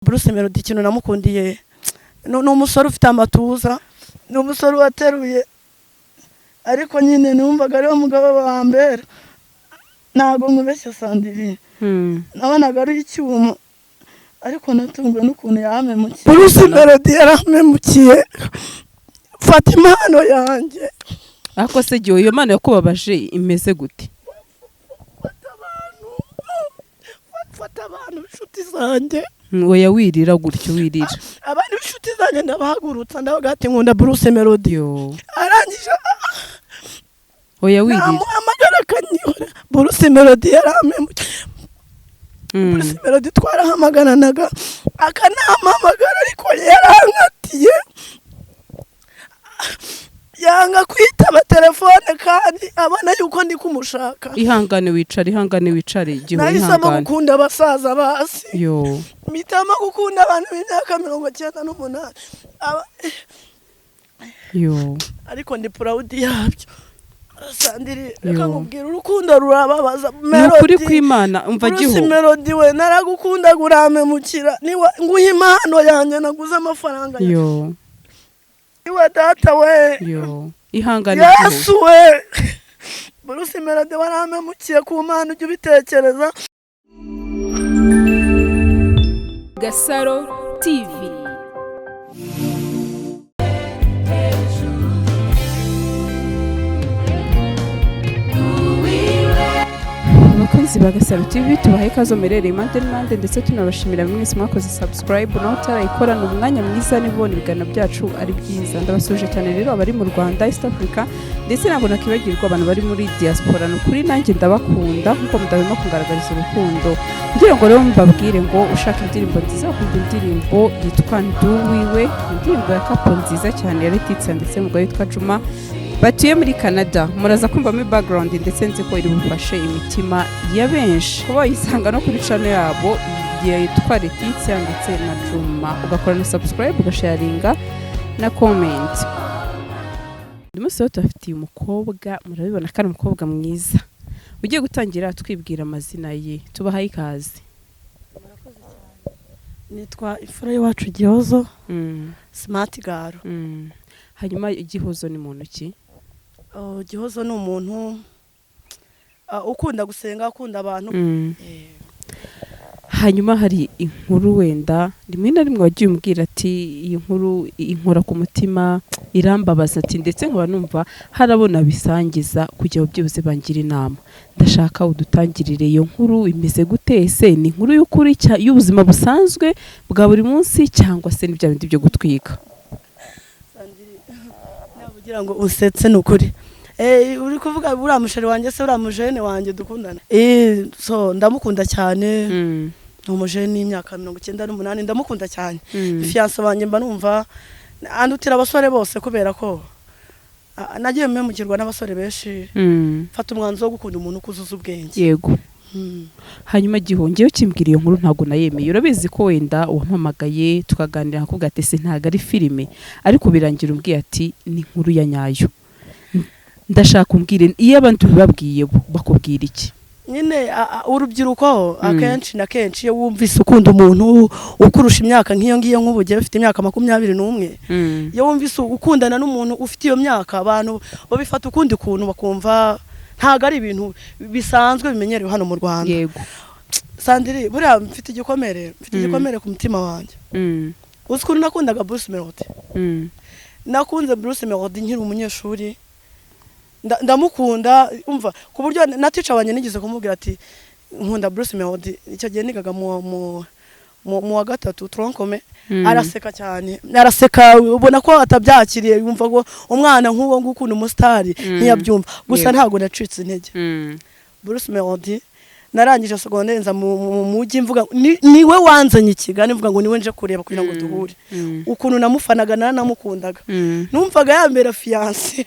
Bruce Melody ikintu namukundiye no umusore ufite amatuza no umusore wateruye ariko nyine numvaga ari umugabo wa mbere nago nkubeshya Sandrine nabonaga ari icyuma ariko natungwe n'ukuntu yamemukiye Bruce Melody yaramemukiye fata impano yanjye ako se giyo iyo mana yakubabaje imeze gute fata abantu inshuti zanjye ngo yawirira gutyo wirira abantu inshuti zanjye ndabahagurutsa ndavuga ati nkunda Bruce Melody arangije oya wirira amagara kanyora Bruce Melody yaramemukiye Bruce Melody twarahamaganaga akanamamagara ariko yarankatiye yanga kwitaba telefone kandi abana yuko ndi kumushaka ihangane wicare igihe nahisemo gukunda abasaza basi yo mitama gukunda abantu b'imyaka 98 yo ariko ndi proud yabyo Sandrine reka nkubwira urukundo rurababaza Melody kwimana umva giho Bruce Melody we naragukunda guramemukira niwe nguha impano yanjye naguze amafaranga yo iwa data we yo ihangane Yesu we Bruce Melody waramemukiye ku mpano ujye ubitekereza Gasaro TV abakunzi ba Gasaro TV tubahaye ikaze merere impande ndetse tunabashimira mwese mwakoze subscribe no utarayikorana umwanya mwiza nibone ibigano byacu ari byiza ndabasuje cyane rero abari mu Rwanda East Africa ndetse nabo nakibagirwa abantu bari muri diaspora no kuri nanjye ndabakunda nkuko mudahwema kugaragariza urukundo ngira ngo rero mbabwire ngo ushaka indirimbo nziza ukunda indirimbo yitwa Nduwiwe indirimbo ya kapo nziza cyane ya Letitsa ndetse mugabo yitwa Juma batuye muri Canada muraza kumva mu background ndetse nzi ko iri bufashe imitima ya benshi kuba yisanga no kuri channel yabo yitwa Letitsa ndetse na Juma ugakora na subscribe ugasharinga na comment ndimo tufitiye umukobwa murabibona kandi umukobwa mwiza ugiye gutangira twibwira amazina ye tubahaye ikaze nitwa ifura yacu Gihozo smart girl hanyuma Gihozo ni muntu ki Gihozo ni umuntu ukunda gusenga akunda abantu hanyuma hari inkuru wenda rimwe na rimwe wagiye umbwira ati iyi nkuru inkora ku mutima irambabaza ati ndetse nkaba numva harabona bisangiza kujya byibuze bangira inama ndashaka udutangirire iyo nkuru imeze gute se ni inkuru y'ukuri y'ubuzima busanzwe bwa buri munsi cyangwa se n'ibya bindi byo gutwika nabugira ngo usetse n'ukuri uri kuvuga uramushari wanjye se uramujene wanjye dukundana so ndamukunda cyane umujene y'imyaka 98 ndamukunda cyane fiance wanjye mba numva andutira abasore bose kubera ko nagiye memukirwa n'abasore benshi fata umwanzo wo gukunda umuntu kuzuza ubwenge yego hanyuma gihongeyo kimbwira iyo nkuru ntago nayemeye urabizi ko wenda wampamagaye tukaganira ko gatese ntago ari filime ariko birangira umbwiye ati ni inkuru ya nyayo ndashaka umbwire iyo abantu bibabwiye bakubwira iki nyine urubyiruko akenshi na kenshi iyo wumvise ukunda umuntu ukurusha imyaka nk'iyo ngiyo nk'ubugiye ufite imyaka 21 iyo wumvise ukundana n'umuntu ufite iyo myaka abantu babifata ukundi kuntu bakumva ntago ari ibintu bisanzwe bimenyerewe hano mu Rwanda yego Sandrine buriya mfite igikomere ku mutima wanjye uzi nakundaga Bruce Melody nakunze Bruce Melody nkiri umunyeshuri ndamukunda umva ku buryo na teacher wanjye nigeze kumubwira ati nkunda Bruce Melody icyo gihe nigaga mu wa gatatu tronkome araseka cyane araseka ubona ko atabyakiriye yumva ngo umwana nk'uwo ngukunda umustar ntiyabyumva gusa ntago nacitse intege Bruce Melody narangije secondaire nza mu mujyi mvuga niwe wanzanye ikigani mvuga ngo niwe nje kureba kugira ngo duhure ukuntu namufanaga nanamukundaga numvaga yambera fiance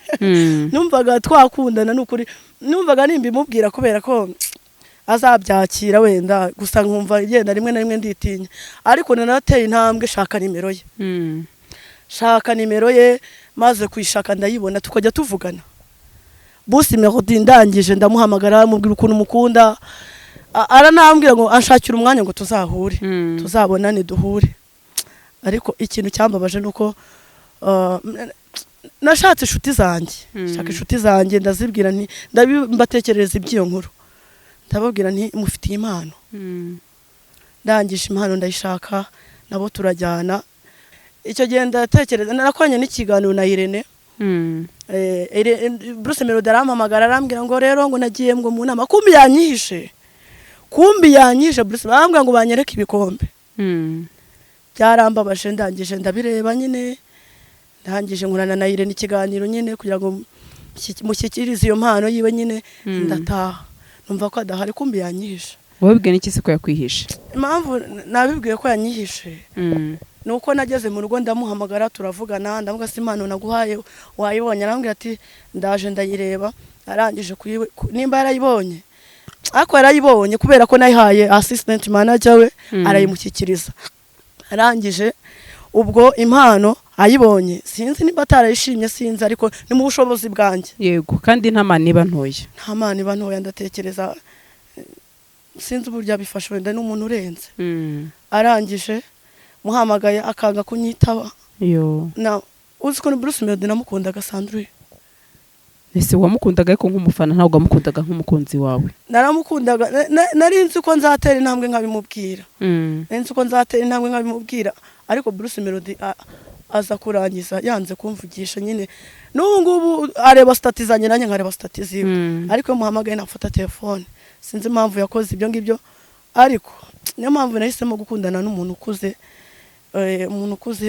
numvaga twakundana n'ukuri numvaga nimbimubwira kubera ko azabyakira wenda gusa nkumva yenda rimwe na rimwe nditinya ariko nanateye intambwe shaka nimero ye maze kwishaka ndayibona tukajya tuvugana Bruce Melody ndangije ndamuhamagara mubwira ukuntu mukunda aranambwira ngo anshakira umwanya ngo tuzahure tuzabonane duhure ariko ikintu cyambabaje nuko nashatse inshuti zanjye shaka inshuti zanjye ndazibwira nti mbatekerereza iby'iyo nkuru ndababwira nti mufitiye impano ndangije impano ndayishaka nabo turajyana icyo gihe ndatekereza narakoranye n'ikiganiro na Irene Bruce Melody arampamagara arambwira ngo rero ngo nagiye ngo mu nama kumbi yanyihishe Bruce arambwira ngo banyereke ibikombe byarambabaje ndangije ndabireba nyine ndangije nkurana na Irene ikiganiro nyine kugira ngo mushyikirize iyo mpano yiwe nyine ndataha numva ko adahari kumbi yanyihishe wabibwiye n'iki se ko yakwihishe impamvu nabibwiye ko yanyihishe nuko nageze mu rugo ndamuhamagara turavugana ndavuga se impano naguhaye wayibonye arambwira ati ndaje ndayireba arangije nimba yarayibonye ariko yarayibonye kubera ko nayihaye assistant manager we arayimushyikiriza arangije ubwo impano ayibonye sinzi niba atarayishimye sinzi ariko ni mu bushobozi bwanjye yego kandi nta mani iba ntoya ndatekereza sinzi uburyo abifasha wenda n'umuntu urenze arangije muhamagaye akanga kunyitaba na uzi ko Bruce Melody namukundaga Sandrine ese wamukundaga ariko nk'umufana ntabwo wamukundaga nk'umukunzi wawe naramukundaga narinzi ko nzatera intambwe nkabimubwira ariko Bruce Melody aza kurangiza yanze kumvugisha nyine n'ubu ngubu areba stati zanjye nanjye nkareba stati ziwe ariko iyo muhamagaye nafata telefone sinzi impamvu yakoze ibyo ngibyo ariko niyo mpamvu nahisemo gukundana n'umuntu ukuze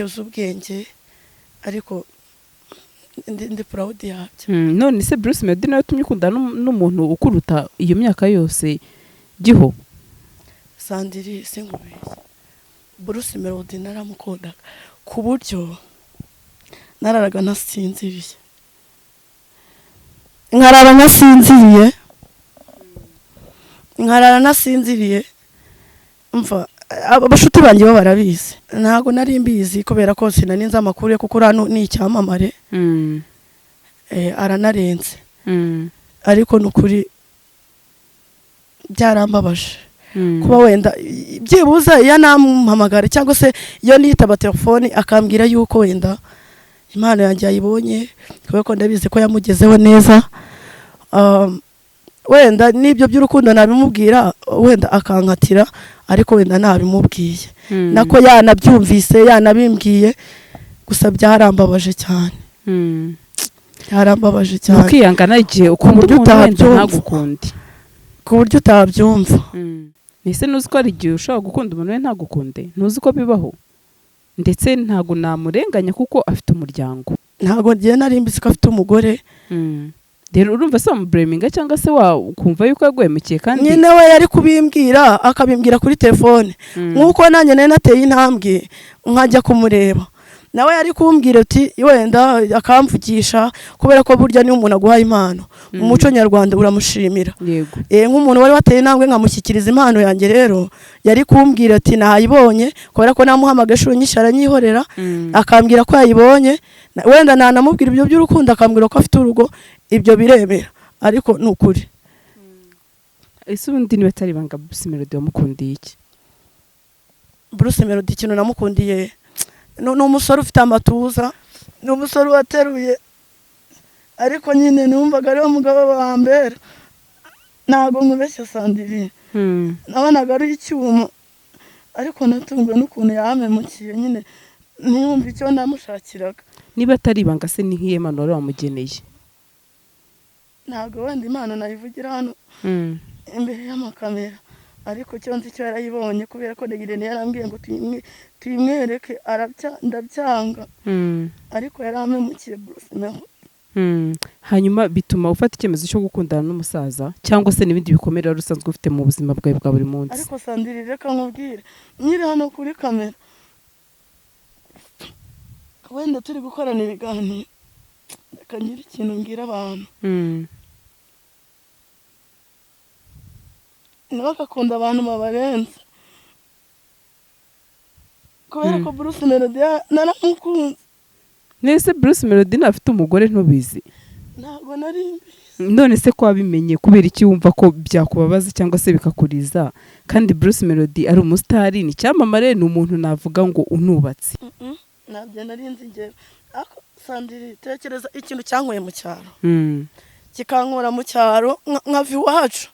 uzi ubwenge ariko ndi proud yabyo none se Bruce Melody nawe tumye ukundana n'umuntu ukuruta iyo myaka yose giho Sandiri singubiye Bruce Melody naramukundaga ku buryo nararaga nasinziriye nkarara nasinziriye mva abashuti banjye barabizi ntago nari mbizi kubera ko sinaninze amakuru ye kuko rano ni icyamamare aranarenze ariko nukuri byarambabaje kuba wenda byibuza iyo namuhamagara cyangwa se iyo nitaba telefone akambwira yuko wenda impano yanjye yayibonye kubera ko ndabizi ko yamugezeho neza wenda nibyo by'urukundo nabimubwira wenda akankatira ariko wenda nabimubwiye nako yanabyumvise yanabimbwiye gusa byarambabaje cyane ukiyangana igihe ukunda umuntu wenda ntagukunde ku buryo utabyumva ese nuzi ko ari igihe ushobora gukunda umuntu we ntagukunde ntuzi ko bibaho ndetse ntago namurenganya kuko afite umuryango ntago ngiye nari mbizi ko afite umugore rero urumva se wamubureminga cyangwa se ukumva yuko yaguhemukiye kandi nyine we yari kubimbwira akabimbwira kuri telefone nk'uko nanjye nari nateye intambwe nkajya kumureba nawe yari kumbwira ati wenda akamvugisha kubera ko burya ni umuntu aguhaye impano mu muco nyarwanda uramushimira nk'umuntu wari wateye intambwe nkamushyikiriza impano yanjye rero yari kumbwira ati nayibonye kubera ko namuhamagaye inshuro nyinshi aranyihorera akambwira ko yayibonye wenda nanamubwira ibyo by'urukundo akambwira ko afite urugo ibyo biremera ariko ni ukuri ese ubundi niba atari ibanga Bruce Melody wamukundiye iki Bruce Melody ikintu namukundiye ni umusore ufite amatuza ni umusore wateruye ariko nyine numvaga ariwe mugabo wa mbere ntabwo nkubeshya Sandrine nabonaga ari icyuma ariko natunguwe n'ukuntu yamemukiye nyine ntiyumve icyo namushakiraga niba atari ibanga se ni nk'iyo mpano wari wamugeneye ntabwo wenda impano nayivugira hano imbere y'amakamera ariko cyo nzi cyo yarayibonye kubera ko Irene yarambwiye ngo tuyimwereke ndabyanga ariko yaramemukiye Bruce Melody hanyuma bituma ufata icyemezo cyo gukundana n'umusaza cyangwa se n'ibindi bikomere wari usanzwe ufite mu buzima bwawe bwa buri munsi ariko Sandrine reka nkubwire nyiri hano kuri kamera wenda turi gukorana ibiganiro reka nyiri ikintu mbwira abantu ntibagakunda abantu babarenze kubera ko Bruce Melody naramukunze nese Bruce Melody ntafite umugore ntubizi ntabwo nari mbizi none se ko wabimenye kubera iki wumva ko byakubabaza cyangwa se bikakuriza kandi Bruce Melody ari umusitari ni cyamamare ni umuntu navuga ngo unubatse nabyo narinzi nge ako Sandiri tekereza ikintu cyankoye mu cyaro kikankora mu cyaro nkava iwacu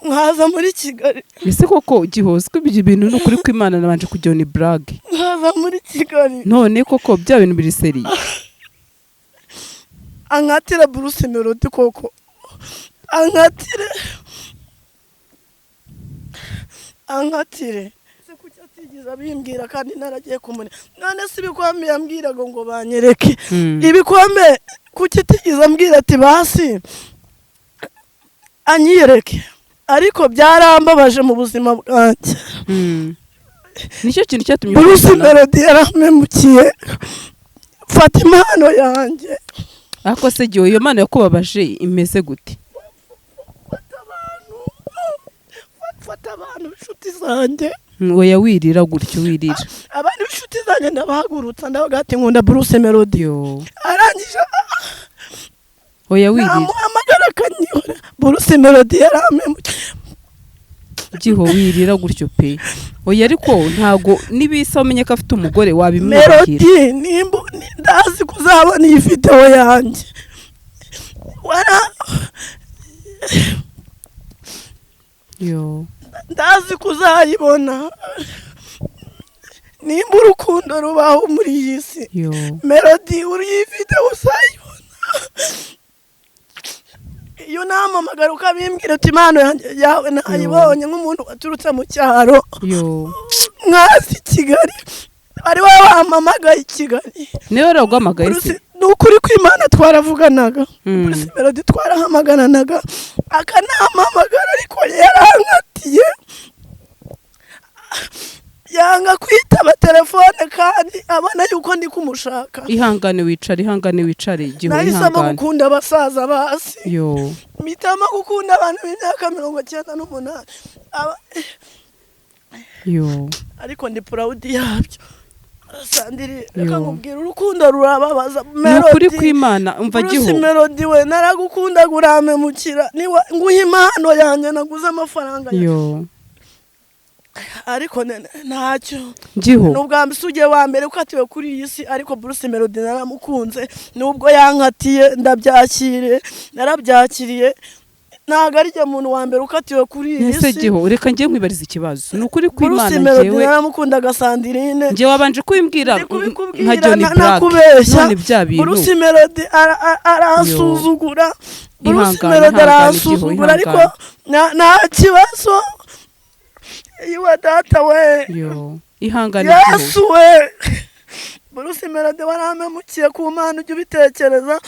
nkaza muri Kigali ese koko gihozwe ibyo bintu n'ukuri kw'Imana nabanje kujya ni brag nkaza muri Kigali none koko bya bintu biri seri ankatira Bruce Melody koko ankatire se kuki atigeze bimbwira kandi naragiye kumune none se ibikombe yambwiraga ngo banyereke ibikombe kuki atigeze ambwira ati basi anyereke ariko byarambabaje mu buzima bwanjye nicyo kintu cyatumye Bruce Melody yaramemukiye fata impano yanjye ako se gihe iyo mana yakubabaje imeze gute fata abantu inshuti zanjye oya wirira gutyo wirira abantu inshuti zanjye ndabahagurutsa ndavuga ati nkunda Bruce Melody arangije oya wirira namuhamagara akanyihora Bruce Melody yaramemukiye giho wirira gutyo pe oya ariko ntago nibisa umenye ko afite umugore wabimwubahira Melody nimbo ndazi kuzabona iyi video yanjye ndazi kuzayibona nimba urukundo rubaho muri iyi si Melody uri iyi video uzayibona iyo namamagara ukabimbwira ati impano yawe nayibonye nk'umuntu waturutse mu cyaro nkazi Kigali ari wowe wamamagaye i Kigali niwe waraguhamagaye se n'ukuri kw'Imana twaravuganaga Bruce Melody twarahamaganaga akanamamagara ariko yarankatiye yanga kwitaba telefone kandi abona yuko ndi kumushaka ihangane wicare igihe nahisemo gukunda abasaza basi mitama gukunda abantu b'imyaka 98 ariko ndi proud yabyo Sandiri reka nkubwira urukundo rurababaza Melody kw'Imana umva giho Bruce Melody we naragukunda guramemukira niwe nguha impano yanjye naguze amafaranga ariko ntacyo nubwo mbisugiye wa mbere ko atiwe kuri iyi si ariko Bruce Melody naramukunze nubwo yankatiye narabyakiriye ntago ari jye muntu wa mbere ukatiwe kuri iyi si nese giho reka ngiye nkwibariza ikibazo n'ukuri kw'Imana Bruce Melody naramukundaga Sandrine ngiye wabanje kwimbwira nka Johnny Black none bya bintu Bruce Melody arasuzugura Bruce Melody arasuzugura ariko nta kibazo iwa data we ihangane Yesu we Bruce Melody waramemukiye ku mpano ujye ubitekereza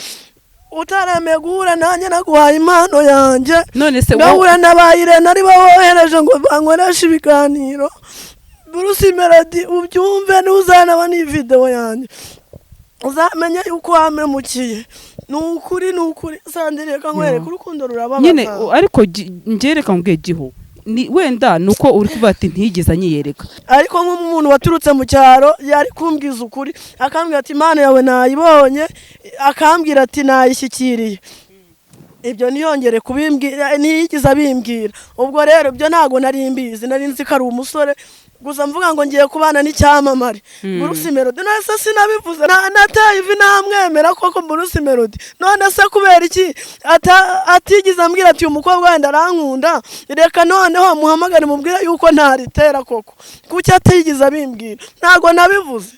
utarame guhura nanjye naguhaye impano yanjye none se gahura n'abayire nari bohereje ngo bankoreshe ibiganiro Bruce Melody ubyumve n'uzanaba ni video yanjye uzamenye yuko wamemukiye nukuri Sandiri reka nkwereke urukundo rurababaza nyine ariko ngereka mbwe giho ni wenda nuko uri kuvuga ati ntigeze anyiyereka ariko nk'umuntu waturutse mu cyaro yari kumbwiza ukuri akambwira ati impano yawe nayibonye akambwira ati nayishyikiriye ibyo niyongere kubimbwira ntiyigize abimbwira ubwo rero byo ntago nari mbizi nari nzi ko ari umusore gusa mvuga ngo ngiye kubana n'icyamamare Bruce Melody nase sinabivuze nataye ivi namwemera koko Bruce Melody none se kubera iki atigize ambwira ati umukobwa wenda arankunda reka noneho muhamagare mubwira yuko ntaritera koko kuki atigize abimbwira ntago nabivuze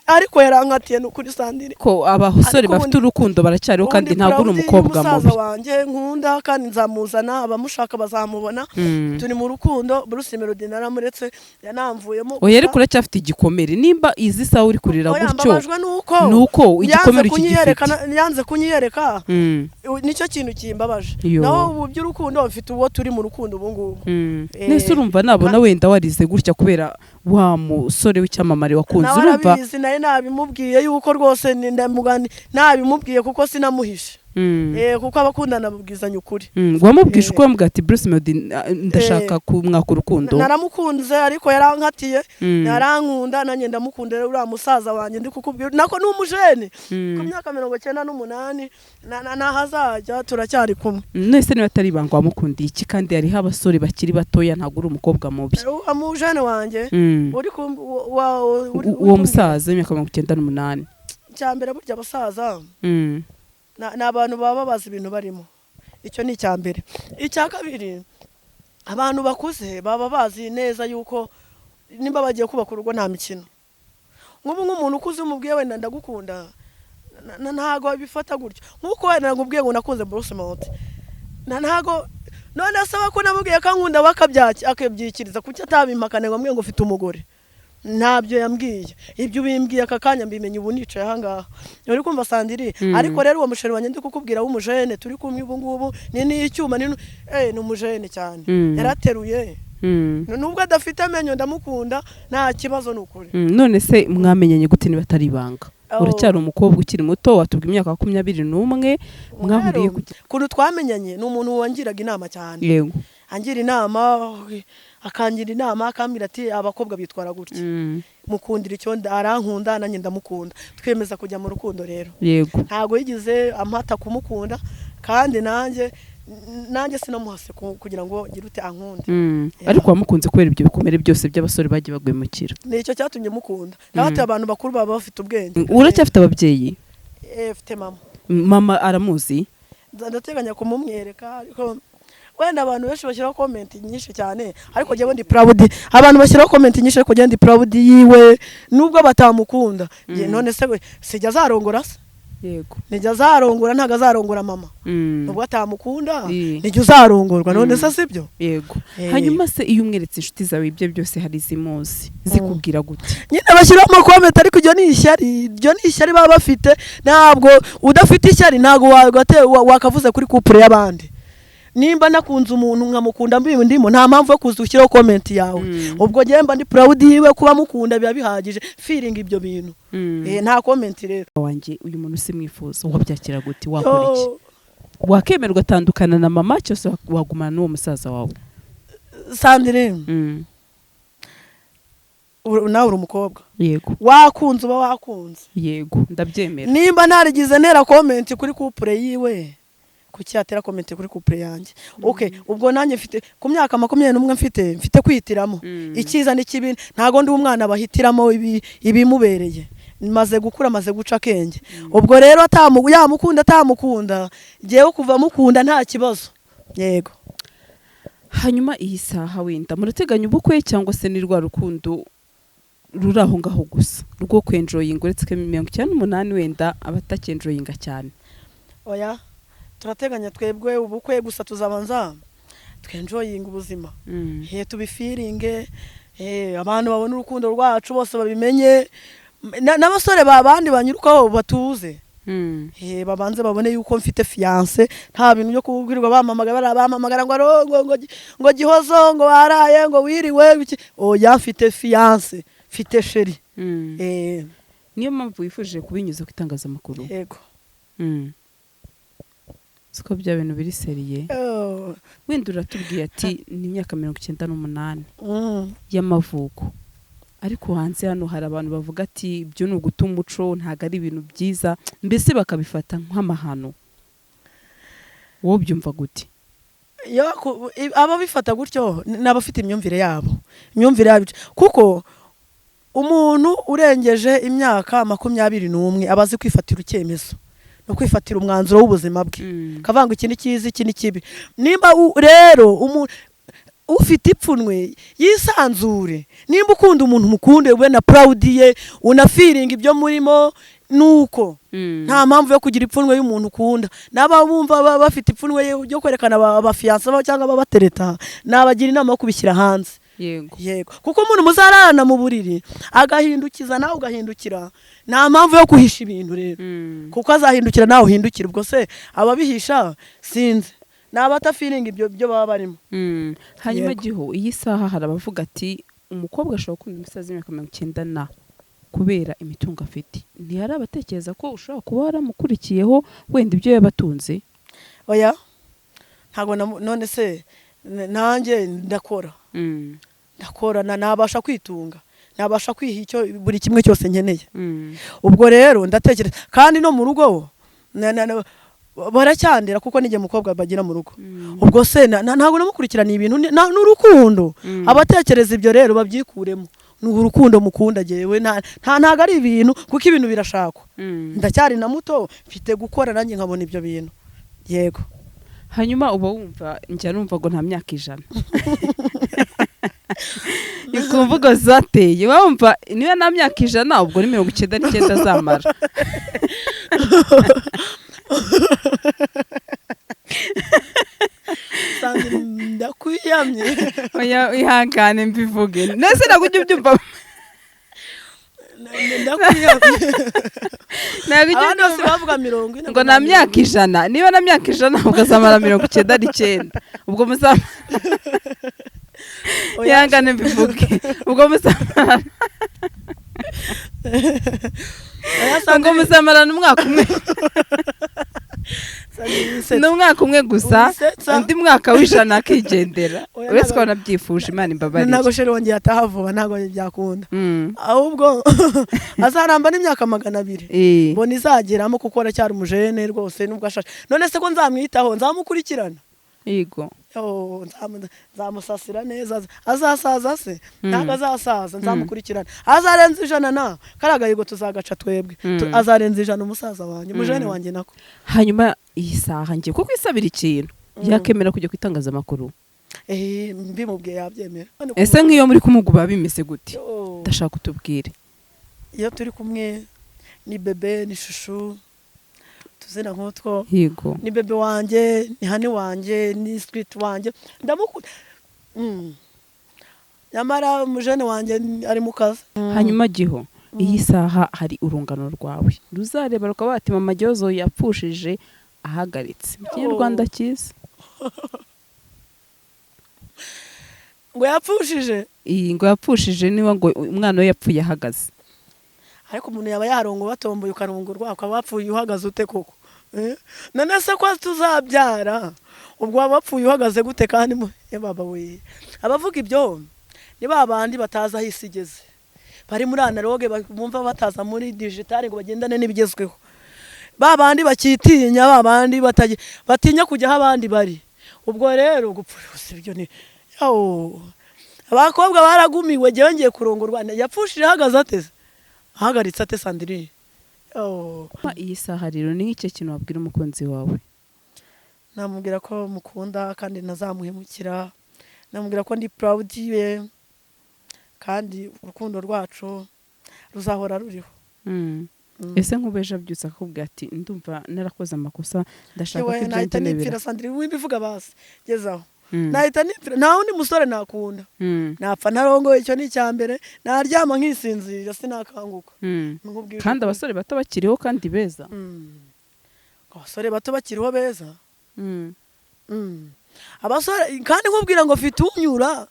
ariko yarankatiye n'ukuri Sandiri ko abahosore bafite urukundo baracyariho kandi ntabwo uri umukobwa mubi musaza wanjye nkunda kandi nzamuzana abamushaka bazamubona turi mu rukundo Bruce Melody naramuretse yanamvuyemo oya ariko uracyafite igikomere nimba izi sawa uri kurira gutyo nuko igikomere kigifite yanze kunyiyereka nicyo kintu kimbabaje naho ubu by'urukundo bafite uwo turi mu rukundo ubu ngubu nese urumva nabona wenda warize gutya kubera wa musore w'icyamamare wakunze urumva nawe nabimubwiye yuko rwose ndamugani nabimubwiye kuko sinamuhishe kuko abakundana babwizanya ukuri wamubwisha uko wambwira ati Bruce Melody ndashaka kumwaka urukundo. Naramukunze ariko yarankatiye yarankunda nanjye ndamukunda rero uriya musaza wanjye ndi kukubwira nako ni umujene ku myaka 98 nahazajya turacyari kumwe. Nese niba atari ibanga wamukundiye iki kandi hariho abasore bakiri batoya ntabwo uri umukobwa mubi. Umujene wanjye uri uwo musaza w'imyaka 98 cyambere burya abasaza na abantu baba bazi ibintu barimo. Icyo ni cyambere. Icya kabiri abantu bakuze baba bazi neza yuko nimba bagiye kubaka urugo nta mikino. Nk'umuntu ukuze umubwiye wenda ndagukunda ntago bifata gutyo. Nkuko wenda ngubwiye ngo nakunze Bruce Melody. Ntago none asaba ko namubwiye kankunda akabyikiriza kuki atabimpakane ngo mbwiye ngo ufite umugore. Ntabyo yambwiye. Ibyo bimbwiye akakanya mbimenye ubu nicaye ahangaha. Uri kumva Sandiri ariko rero uwo musheri wanjye ndi kukubwira w'umujene turi kumwe ubu ngubu ni icyuma ni umujene cyane. Yarateruye. Nubwo adafite amenyo ndamukunda nta kibazo n'ukuri. None se mwamenyanye gute niba atari ibanga? Uracyari umukobwa ukiri muto watubwa imyaka 21 mwahuriye kuntu twamenyanye ni umuntu wangiraga inama cyane. Yego. Angira inama akangira inama akambira ati abakobwa bitwara gutya. Mukundira icyo arankunda nanjye ndamukunda. Twemeza kujya mu rukundo rero. Yego. Ntago yigize amata kumukunda kandi nanjye sinamuhase kugira ngo girute ankunde. Ariko wamukunze kubera ibyo bikomere byose by'abasore bagiye bagwemukira. Nicyo cyatumye mukunda. Nabate abantu bakuru baba bafite ubwenge. Uracyafite ababyeyi? Mfite mama. Mama aramuzi? Ndateganya kumumwereka ariko wenda abantu benshi bashyiraho comment nyinshi cyane ariko jyewe ndi proud. Abantu bashyiraho comment nyinshi ariko jyewe ndi proud yiwe nubwo batamukunda. None se sijya azarongora se? Yego. Nijya azarongora ntago azarongora mama. Nubwo atamukunda nijya uzarongorwa none se sibyo? Yego. Hanyuma se iyo umweretse inshuti zawe ibyo byose hari zimuzi zikubwira gute? Nyine bashyiraho comment ariko iryo ni ishyari baba bafite. Ntabwo udafite ishyari ntago wakavuze kuri couple y'abandi. Nimba nakunze umuntu nkamukunda mbiwe ndimo nta mpamvu yo kuzushyiraho comment yawe. Ubwo gemba ndi proud yiwe kuba mukunda biba bihagije feeling ibyo bintu. Nta comment rero. Wanjye uyu muntu simwifuza wabyakira gute wakora iki? Wakemerwa tandukana na mama cyose wagumana n'uwo musaza wawe? Sandrine. Nawe uri umukobwa. Yego. Wakunze uba wakunze. Yego ndabyemera. Nimba narigize nera comment kuri couple yiwe kuki atera comment kuri couple yanjye. Okay, ubwo nanjye mfite ku myaka 21 mfite kwihitiramo. Ikiza n'ikibi ntago ndi umwana bahitiramo ibimubereye. Maze gukura maze guca kenge. Ubwo rero yamukunda atamukunda jewe kuva mukunda nta kibazo. Yego. Hanyuma iyi saha wenda murateganya ubukwe cyangwa se ni rwa rukundo ruraho ngaho gusa rwo kwenjoyinga uretse ko 98 wenda abatakenjoyinga cyane? Oya turateganya twebwe ubukwe gusa tuzabanza twenjoyinga ubuzima. Tubifiringe abantu babona urukundo rwacu bose babimenye n'abasore babandi banyurukaho batuze. Babanze babone yuko mfite fiance nta bintu byo kubwirwa bamamagara ngo gihozo ngo waraye ngo wiriwe. Oya mfite fiance mfite sheri. Niyo mpamvu wifuje kubinyuza ku itangazamakuru? Yego. Siko bya bintu biri seriye. Wenda uratubwiye ati ni imyaka 98 y'amavuko ariko hanze hano hari abantu bavuga ati ibyo ni uguta umuco ntago ari ibintu byiza mbese bakabifata nk'amahano. Wowe byumva gute? Aba bifata gutyo n'abafite imyumvire yabo kuko umuntu urengeje imyaka 21 abazi kwifatira icyemezo no kwifatira umwanzuro w'ubuzima bwe. Kavanga ikindi cyiza ikindi kibi. Nimba rero ufite ipfunwe yisanzure. Nimba ukunda umuntu mukunde we na proud ye una feeling ibyo murimo nuko nta mpamvu yo kugira ipfunwe y'umuntu ukunda. Naba bumva bafite ipfunwe yo kwerekana abafiance cyangwa abatereta nabagira inama yo kubishyira hanze. Yego. Kuko umuntu muzarana mu buriri agahindukiza nawe ugahindukira nta mpamvu yo kuhisha ibintu rero. Kuko azahindukira nawe uhindukira ubwo se ababihisha sinzi nabata feeling ibyo baba barimo. Hanyuma giho iyi saha harabavuga ati umukobwa ashobora gukunda umusaza w'imyaka 90 kubera imitungo afite ntihari abatekereza ko ushobora kuba waramukurikiyeho wenda ibyo yabatunze oya ntago none se nanjye ndakora nabasha kwitunga nabasha kwiha icyo buri kimwe cyose nkeneye ubwo rero ndatekereza kandi no mu rugo baracyandira kuko nige mukobwa bagira mu rugo ubwo se ntago namukurikirana ibintu n'urukundo abatekereza ibyo rero babyikuremo n'urukundo mukunda jewe ntago ari ibintu kuko ibintu birashakwa ndacyari na muto mfite gukora nanjye nkabona ibyo bintu yego hanyuma uba wumva njya numva ngo nta myaka 100 ikumvugo zateye wumva niba nta myaka 100 ubwo ni 99 azamara ndakwiyamye oya ihangane mbivuge nese nagujye byumva ndakwiyamye abandi bose bavuga 40 ngo nta myaka 100 niba na myaka 100 ukazamara 99 ubwo muzamara ihangane mbivuge ubwo muzamara ngo muzamara n'umwaka umwe n'umwaka umwe gusa undi mwaka w'100 akigendera uretse ko nabyifuje Imana imbabarire ntago sheri wongeye atahavuba ntago byakunda ahubwo azaramba n'imyaka 200 mbona izageramo kuko aracyari umujene rwose nubwo ashaje none se ko nzamwitaho nzamukurikirana yego nzamusasira neza azasaza se ntago azasaza nzamukurikirana azarenza 100 karagayigo tuzagaca twebwe azarenza 100 umusaza wanjye umujene wanjye nako hanyuma iyi saha ngiye kuko isabira ikintu yakemera kujya kwitangaza amakuru mbimubwiye yabyemera ese nk'iyo muri kumuguba bimeze gute ndashaka kutubwire iyo turi kumwe ni bebe ni shushu tuzina nk'utwo yego ni bebe wanjye ni hani wanjye ni street wanjye ndamukunda nyamara umujene wanjye ari mu kazi hanyuma giho iyi saha hari urungano rwawe ruzareba rukaba bati mama Gyozo yapfushije ahagaritse mu Kinyarwanda cyiza ngo yapfushije ngo yapfushije niba ngo umwana we yapfuye ahagaze ariko umuntu yaba yarongo batomboye ukarungurwa akaba wapfuye uhagaze ute koko none se ko tuzabyara ubwo wapfuye uhagaze gute kandi baba we abavuga ibyo ni babandi bataza hisigeze bari muri analogue bumva bataza muri digital ngo bagendane n'ibigezweho babandi bakitinya babandi batinya kujya aho abandi bari ubwo rero gupfurusa ibyo ni abakobwa baragumiwe ngiye kurongorwa yapfushije ahagaze ateze ahagaritse ate Sandrine iyi saha rero ni iki kintu wabwira umukunzi wawe namubwira ko mukunda kandi nazamuhemukira namubwira ko ndi proud ye kandi urukundo rwacu ruzahora ruriho ese nkubeje byutse akubwira ati ndumva narakoze amakosa ndashaka ko nahita nipfira Sandrine wibivuga basi gezaho nahita nipfira nta wundi musore nakunda napfa narongoye icyo ni icyambere naryama nkisinzira sinakanguka kandi abasore bato bakiriho kandi beza abasore bato bakiriho beza abasore kandi nkubwira ngo mfite unyura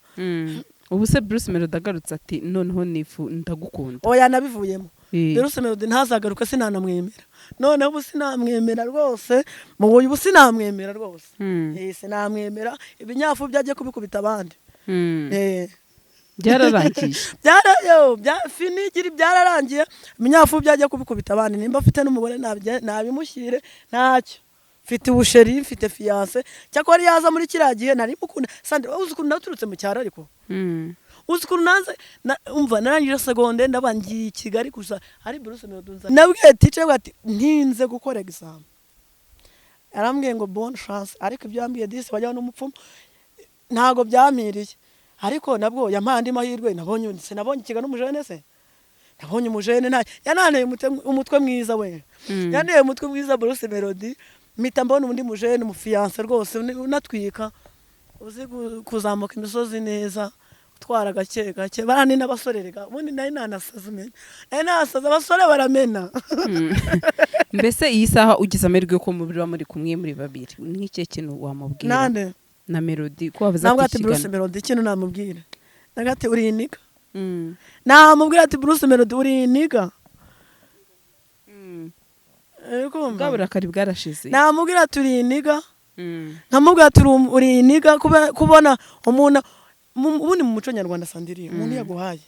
ubu se Bruce Melody agarutse ati noneho ndagukunda oya nabivuyemo Bruce Melody ntazagaruka sinanamwemera noneho ubu sinamwemera rwose mu ubu sinamwemera rwose sinamwemera ibinyafu byagiye kubikubita abandi byararangiye finigiri byararangiye ibinyafu byagiye kubikubita abandi nimba afite n'umugore nabimushyire ntacyo mfite ubusheri mfite fiance cyakora yaza muri kiriya gihe nari mukunda Sandra uzi ukuntu naturutse mu cyaro ariko uzi ukuntu nanze umva narangije segonde ndabangiye i Kigali gusa ari Bruce Melody nabwiye teacher ati ntinze gukora exam arambwiye ngo bonne chance ariko ibyo yambwiye disi wajya n'umupfumu ntago byamiriye ariko nabwo yampandi mahirwe nabonye ikiga n'umujene se nabonye umujene yananeye umutwe mwiza we yananeye umutwe mwiza Bruce Melody mita mbona undi mujene umufiance rwose unatwika uzi kuzamuka imisozi neza utwara gake gake barani n'abasorerega ubundi nari nanasaza abasore baramena mbese iyi saha ugize amerwe ko mubiri wa muri kumwe muri babiri n'iki kintu wamubwira nande na Melody ko wavuze ati Bruce Melody ikintu namubwira nagati uri inika namubwira ati Bruce Melody uri niga bwabura kari bwarashize namubwira ati uri niga nkamubwira ati uri niga kubona umuntu ubundi mu muco nyarwanda sandiriye umuntu yaguhaye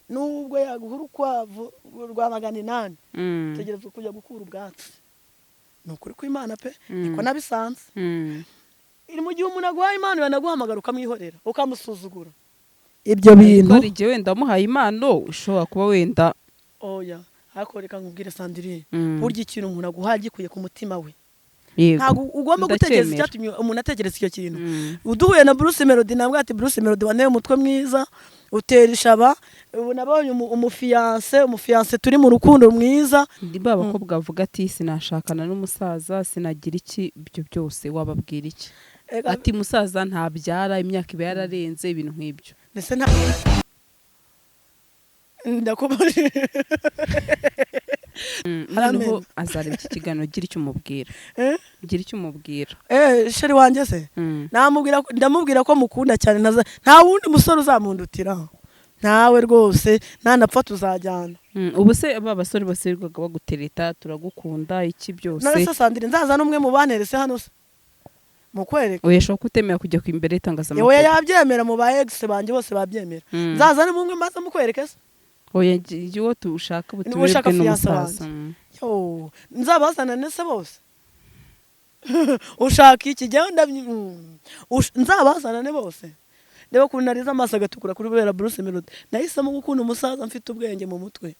nubwo yaguhura ukwavu rwa 800 tegerezwa kujya gukura ubwatsi nukuri kw'Imana pe niko nabisanze iri mu gihe umuntu aguhaye impano yanaguhamagara ukamwihorera ukamusuzugura ibyo bintu ariko igihe wenda muhaye impano ushobora kuba wenda oya hakoreka nkubwire sandiriye burya ikintu umuntu aguhaye gikuye ku mutima we yego ntabwo ugomba gutekereza icyatumye umuntu atekereza icyo kintu uduhuye na Bruce Melody nabwo ati Bruce Melody waneye umutwe mwiza utera ishaba ubu nabonye umufiance turi mu rukundo mwiza Niba abakobwa bavuga ati sinashakana n'umusaza sinagira iki ibyo byose wababwira iki ati musaza ntabyara imyaka iba yararenze ibintu nk'ibyo ndetse nta ndakubona noneho azareba iki kiganiro gira icyo umubwira gira icyo umubwira sheri wanjye se ndamubwira ko mukunda cyane nta wundi musore uzamundutira ntawe rwose ntanapfa tuzajyana ubu se aba basore bose birirwaga bagutereta turagukunda iki byose none se Sandrine nzaza n'umwe mu banterese hano se mukwereka uyashobora kutemera kujya ku imbere itangazamakuru yewe yabyemera mu ba ex banjye bose babyemera nzaza n'umwe maze mukwereke se oya igihe tushaka butumirwe n'umusaza nzabazana nese bose ushaka iki jyewe nzabazana ne bose ndeba ukuntu narize amaso agatukura kuri bera Bruce Melody nahisemo gukunda umusaza mfite ubwenge mu mutwe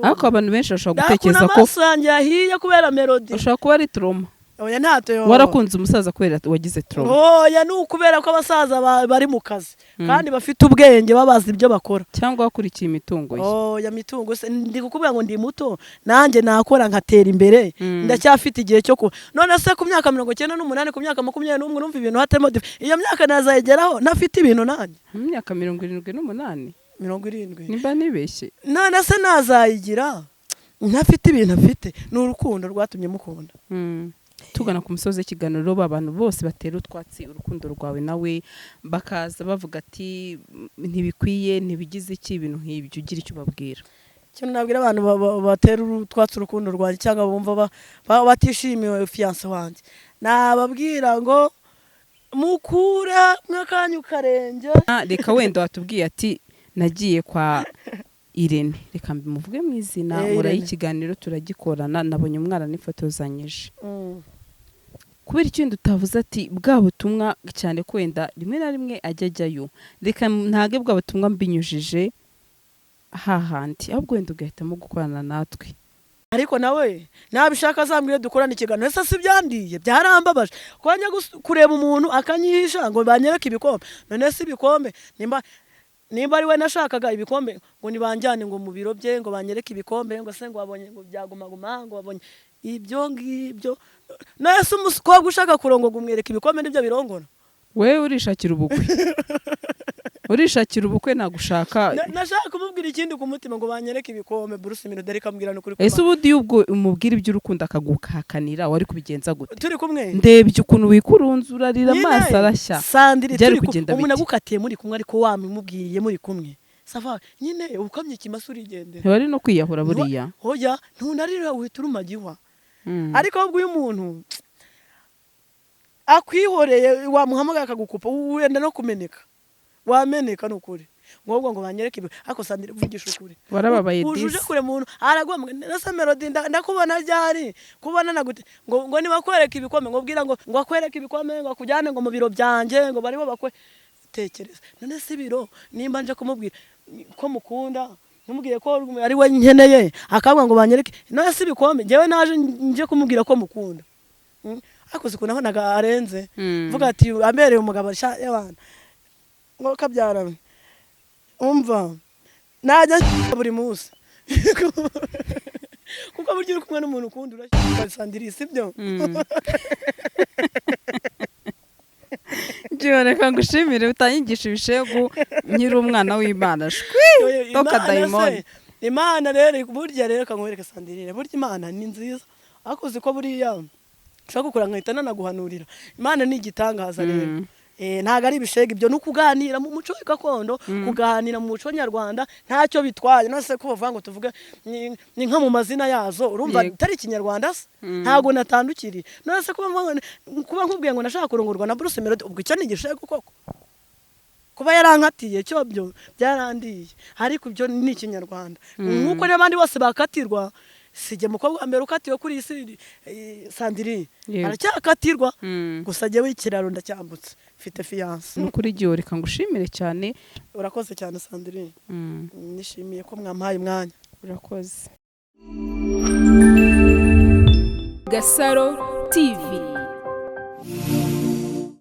ariko abantu benshi bashobora gutekereza ko amaso yanjye yahiye kubera Melody ushobora kuba ari trauma oya ntato warakunze umusaza kubera wagize trauma oya ni ukubera ko abasaza bari mu kazi kandi bafite ubwenge babazi ibyo bakora cyangwa wakurikiye imitungo ye oya mitungo se ndi kukubwira ngo ndi muto nanjye nakora nkatera imbere ndacyafite igihe cyo kuba none se ku myaka 98 ku myaka 21 urumva ibintu hatemo iyo myaka nazayigeraho ntafite ibintu nanjye mu myaka 78 70 nimba nibeshye none se nazayigira ntafite ibintu afite ni urukundo rwatumye mukunda tugana ku musozi w'ikiganiro abantu bose batera utwatsi urukundo rwawe nawe bakaza bavuga ati ntibikwiye ntibigize iki ibintu nk'ibyo ugira icyo babwira cyane nabwira abantu batera utwatsi urukundo rwanjye cyangwa bumva batishimiye fiance wanjye nababwira ngo mukura mwakanyu karenge reka wenda watubwiye ati nagiye kwa Irene reka mbimuvuge mu izina murayi ikiganiro turagikorana nabonye umwana nifotozanyije kubera ikintu utavuze ati bwa butumwa cyane kwenda rimwe na rimwe ajyayo reka ntage bwa butumwa mbinyujije hahandi ahubwo wenda ugahitamo gukorana natwe ariko nawe nabishaka azambwire dukorana ikiganiro ese si byandiye byarambabaje kwanya kureba umuntu akanyihisha ngo banyereke ibikombe none si ibikombe nimba ari we nashakaga ibikombe ngo nibanjyane ngo mu biro bye ngo banyereke ibikombe ngo se ngo wabonye ngo byagumaguma ngo wabonye ibyo ngibyo nese umukobwa ushaka kurongo gumwereka ibikombe nibyo birongora we urishakira ubukwe urishakira ubukwe nagushaka nashaka kumubwira ikindi ku mutima ngo banyereke ibikombe Bruce Melody ariko ambwira no kuri ese ubudi ubwo umubwira iby'urukundo akagukakanira wari kubigenza gute turi kumwe ndebye ukuntu wikurunze urarira amaso arashya Sandrine turi kugenda umuntu agukatiye muri kumwe ariko wamubwiye muri kumwe sava nyine ukamye kimasa urigendera wari no kwiyahura buriya hoya ntunarira uhita urumagihwa ariko ubwo uyu muntu akwihoreye wamuhamagara akagukupa wenda no kumeneka wameneka nukuri ngobwo ngo banyereke ako Sandrine vugisha ukuri warababaye ujuje kure muntu aragomba nasa Melody ndakubona ryari kubona nagute ngo nibakwereka ibikombe ngo bwira ngo akwereka ibikombe ngo akujyane ngo mu biro byanje ngo bariho bakwe tekereza none si biro nimba nje kumubwira ko mukunda numubwiye ko ari we nkeneye akabwa ngo banyereke none si ibikombe jewe naje nje kumubwira ko mukunda akoze kuna naga arenze vuga ati amereye umugabo y'abana ngo kabyarana umva najya buri munsi kuko buryo uri kumwe n'umuntu ukunda urashaka Sandrine sibyo reka ngushimire utanyigisha ibishegu nkiri umwana w'Imana shwi toka daimoni Imana rero burya rero kankwereka Sandrine burya Imana ni nziza akoze ko buriya ushaka gukora nkahita nanaguhanurira Imana ni igitangaza rero ntago ari ibishega ibyo nukuganira mu muco gakondo kuganira mu muco nyarwanda ntacyo bitwaye nase ko bavuga ngo tuvuge ni nka mu mazina yazo urumva tari ikinyarwanda ntago natandukiri nase kuba nkubwiye ngo nashaka kurongorwa na Bruce Melody ubwo icyo ni igishega koko kuba yarankatiye cyo byo byarandiye ariko ibyo ni ikinyarwanda nkuko n'abandi bose bakatirwa sije mukobwa mbere ukatiwe kuri isi Sandrine aracyakatirwa gusa je w'ikiraro ndacyambutse mfite fiance nukuri giyo reka ngushimire cyane urakoze cyane Sandrine nishimiye ko mwampaye umwanya urakoze Gasaro TV